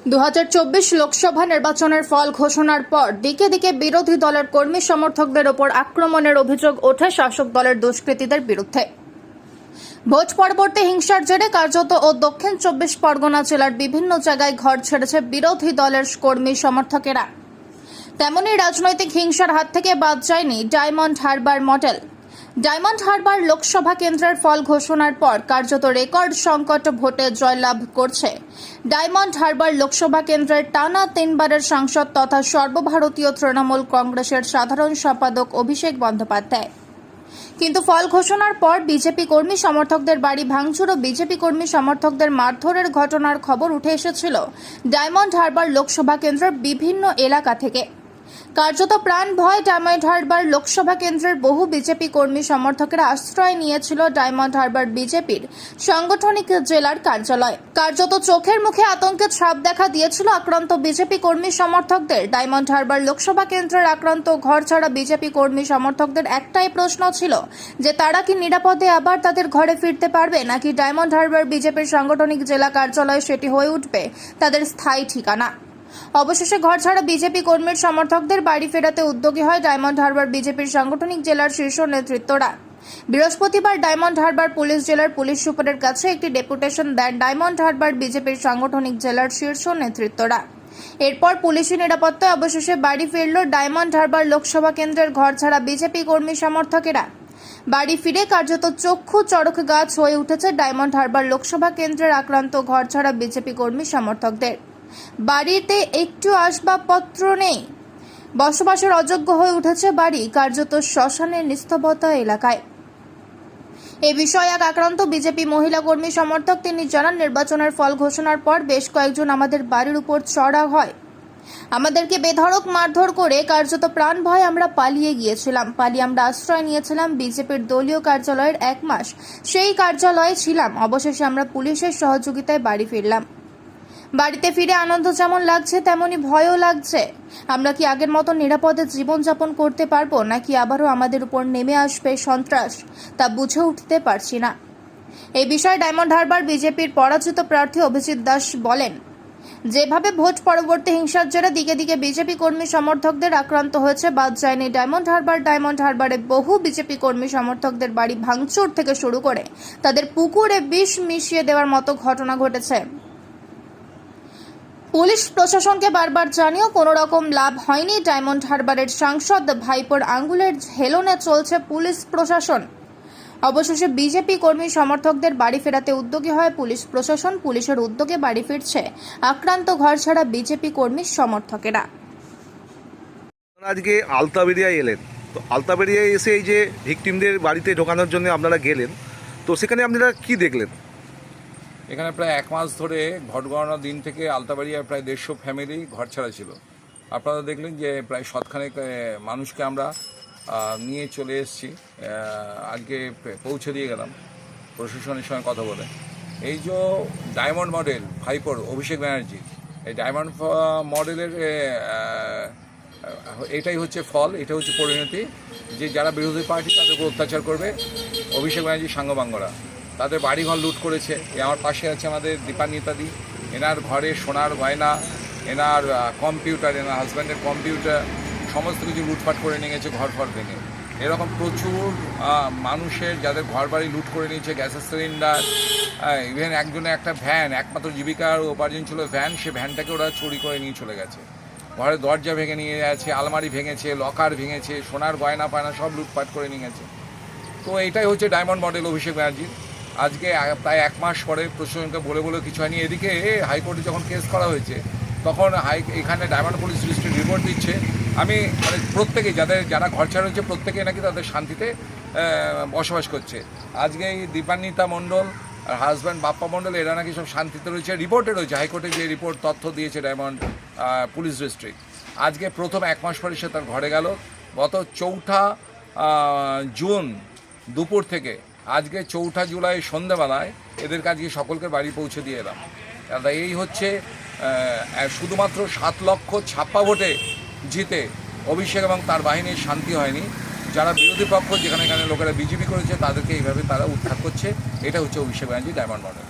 2024 লোকসভা নির্বাচনের ফল ঘোষণার পর দিকে দিকে বিরোধী দলের কর্মী সমর্থকদের ওপর আক্রমণের অভিযোগ ওঠে শাসক দলের দুষ্কৃতীদের বিরুদ্ধে। ভোট পরবর্তী হিংসার জেরে কার্যত ও দক্ষিণ 24 পরগনা জেলার বিভিন্ন জায়গায় ঘর ছেড়েছে বিরোধী দলের কর্মী সমর্থকেরা। তেমনি রাজনৈতিক হিংসার হাত থেকে বাদ যায়নি diamond Harbour model. Diamond Harbour Lok Sabha কেন্দ্রের ফল ঘোষণার পর কার্যত রেকর্ড সংকট ভোটে জয়লাভ করছে ডায়মন্ড হারবার লোকসভা কেন্দ্রের টানা 3 বারের সাংসদ তথা সর্বভারতীয় তৃণমূল কংগ্রেসের সাধারণ সম্পাদক অভিষেক বন্দ্যোপাধ্যায়। কিন্তু ফল ঘোষণার পর বিজেপি কর্মী সমর্থকদের বাড়ি ভাঙচুর ও বিজেপি কর্মী সমর্থকদের মারধরের ঘটনার খবর উঠে এসেছিল ডায়মন্ড হারবার লোকসভা কেন্দ্রের বিভিন্ন এলাকা থেকে। কার্যত প্রাণ ভয় ডায়মন্ড হারবার লোকসভা কেন্দ্রের বহু বিজেপি কর্মী সমর্থকেরা আশ্রয় নিয়েছিল ডায়মন্ড হারবার বিজেপির সাংগঠনিক জেলার কার্যালয়। কার্যত চোখের মুখে আতঙ্কের ছাপ দেখা দিয়েছিল আক্রান্ত বিজেপি কর্মী সমর্থকদের। ডায়মন্ড হারবার লোকসভা কেন্দ্রের আক্রান্ত ঘরছাড়া বিজেপি কর্মী সমর্থকদের একটাই প্রশ্ন ছিল যে তারা কি নিরাপদে আবার তাদের ঘরে ফিরতে পারবে, নাকি ডায়মন্ড হারবার বিজেপির সাংগঠনিক জেলা কার্যালয় সেটি হয়ে উঠবে তাদের স্থায়ী ঠিকানা। অবশেষে ঘরছাড়া বিজেপি কর্মীর সমর্থকদের বাড়ি ফেরাতে উদ্যোগী হয় ডায়মন্ড হারবার বিজেপির সাংগঠনিক জেলার শীর্ষ নেতৃত্বরা। বৃহস্পতিবার ডায়মন্ড হারবার পুলিশ জেলার পুলিশ সুপারের কাছে একটি ডেপুটেশন দেন ডায়মন্ড হারবার বিজেপির সাংগঠনিক জেলার শীর্ষ নেতৃত্বরা। এরপর পুলিশি নিরাপত্তায় অবশেষে বাড়ি ফিরল ডায়মন্ড হারবার লোকসভা কেন্দ্রের ঘরছাড়া বিজেপি কর্মী সমর্থকেরা। বাড়ি ফিরে কার্যত চক্ষু চড়ক গাছ হয়ে উঠেছে ডায়মন্ড হারবার লোকসভা কেন্দ্রের আক্রান্ত ঘরছাড়া বিজেপি কর্মী সমর্থকদের। বাড়িতে একটু আসবাবপত্র নেই, বসবাসের অযোগ্য হয়ে উঠেছে বাড়ি, কার্যত শ্মশানের নিস্তব্ধতা এলাকায়। এ বিষয়ে এক আক্রান্ত বিজেপি মহিলা কর্মী সমর্থক তিনি জানান, নির্বাচনের ফল ঘোষণার পর বেশ কয়েকজন আমাদের বাড়ির উপর চড়া হয়, আমাদেরকে বেধড়ক মারধর করে কার্যত প্রাণ ভয় আমরা পালিয়ে গিয়েছিলাম। পালিয়ে আমরা আশ্রয় নিয়েছিলাম বিজেপির দলীয় কার্যালয়ের 1 মাস সেই কার্যালয়ে ছিলাম। অবশেষে আমরা পুলিশের সহযোগিতায় বাড়ি ফিরলাম। বাড়িতে ফিরে আনন্দ যেমন লাগছে তেমনি ভয়ও লাগছে। আমরা কি আগের মতো নিরাপদে জীবনযাপন করতে পারবো, নাকি আবারও আমাদের উপর নেমে আসবে সন্ত্রাস, তা বুঝে উঠতে পারছি না। এই বিষয়ে ডায়মন্ড হারবার বিজেপির পরাজিত প্রার্থী অভিজিৎ দাস বলেন, যেভাবে ভোট পরবর্তী হিংসার জেরে দিকে দিকে বিজেপি কর্মী সমর্থকদের আক্রান্ত হয়েছে বাদ যায়নি ডায়মন্ড হারবারে বহু বিজেপি কর্মী সমর্থকদের বাড়ি ভাঙচুর থেকে শুরু করে তাদের পুকুরে বিষ মিশিয়ে দেওয়ার মতো ঘটনা ঘটেছে। পুলিশ প্রশাসনকে বারবার জানিয়েও কোনো রকম লাভ হয়নি। ডায়মন্ড হারবারের সাংসদ ভাইপোর আঙ্গুলের হেলনে চলছে পুলিশ প্রশাসন। অবশেষে বিজেপি কর্মী সমর্থকদের বাড়ি ফেরাতে উদ্যোগী হয় পুলিশ প্রশাসন। পুলিশের উদ্যোগে বাড়ি ফিরছে আক্রান্ত ঘরছাড়া বিজেপি কর্মী সমর্থকেরা। আজকে আলতাবেরিয়ায় এলেন, তো আলতাবেরিয়ায় এসে এই যে ভিকটিমদের বাড়িতে ঢোকানোর জন্য আপনারা গেলেন, তো সেখানে আপনারা কি দেখলেন? এখানে প্রায় 1 মাস ধরে ভোট গণনার দিন থেকে আলতাবাড়িয়ায় প্রায় 150 ফ্যামিলি ঘর ছাড়া ছিল। আপনারা দেখলেন যে প্রায় শতখানেক মানুষকে আমরা নিয়ে চলে এসেছি, আজকে পৌঁছে দিয়ে গেলাম প্রশাসনের সঙ্গে কথা বলে। এই যে ডায়মন্ড মডেল ভাইপোর অভিষেক ব্যানার্জি, এই ডায়মন্ড মডেলের এটাই হচ্ছে ফল, এটা হচ্ছে পরিণতি, যে যারা বিরোধী পার্টি তাদের উপর অত্যাচার করবে অভিষেক ব্যানার্জির সাঙ্গপাঙ্গরা। তাদের বাড়িঘর লুট করেছে। আমার পাশে আছে আমাদের দীপান্বিতাদি, এনার ঘরে সোনার গয়না, এনার কম্পিউটার, এনার হাজব্যান্ডের কম্পিউটার সমস্ত কিছু লুটপাট করে নিয়ে গেছে ঘর ভেঙে। এরকম প্রচুর মানুষের যাদের ঘর বাড়ি লুট করে নিয়েছে, গ্যাসের সিলিন্ডার, ইভেন একজনের একটা ভ্যান, একমাত্র জীবিকার উপার্জন ছিল ভ্যান, সে ভ্যানটাকে ওরা চুরি করে নিয়ে চলে গেছে। ঘরের দরজা ভেঙে নিয়ে গেছে, আলমারি ভেঙেছে, লকার ভেঙেছে, সোনার গয়না পায়না সব লুটপাট করে নিয়ে গেছে। তো এইটাই হচ্ছে ডায়মন্ড মডেল অভিষেক ব্যানার্জির। আজকে প্রায় 1 মাস পরে প্রশাসনকে বলে কিছু হয়নি। এদিকে হাইকোর্টে যখন কেস করা হয়েছে তখন এখানে ডায়মন্ড পুলিশ ডিস্ট্রিক্ট রিপোর্ট দিচ্ছে, আমি মানে প্রত্যেকেই যারা ঘর ছাড়া হয়েছে প্রত্যেকেই নাকি তাদের শান্তিতে বসবাস করছে। আজকে এই দীপান্বিতা মণ্ডল আর হাজব্যান্ড বাপ্পা মণ্ডল এরা নাকি সব শান্তিতে রয়েছে, রিপোর্টে রয়েছে, হাইকোর্টে যে রিপোর্ট তথ্য দিয়েছে ডায়মন্ড পুলিশ ডিস্ট্রিক্ট। আজকে প্রথম 1 মাস পরে সে তার ঘরে গেল। গত 4 জুন দুপুর থেকে আজকে 4 জুলাই সন্ধ্যাবেলায় এদের কাছে সকলকে বাড়ি পৌঁছে দিয়ে এলাম। এই হচ্ছে শুধুমাত্র 7,56,000 ভোটে জিতে অভিষেক এবং তার বাহিনীর শান্তি হয়নি। যারা বিরোধী পক্ষ, যেখানে লোকেরা বিজেপি করেছে, তাদেরকে এইভাবে তারা উদ্ধার করছে। এটা হচ্ছে অভিষেক ব্যানার্জি ডায়মন্ড মডেল।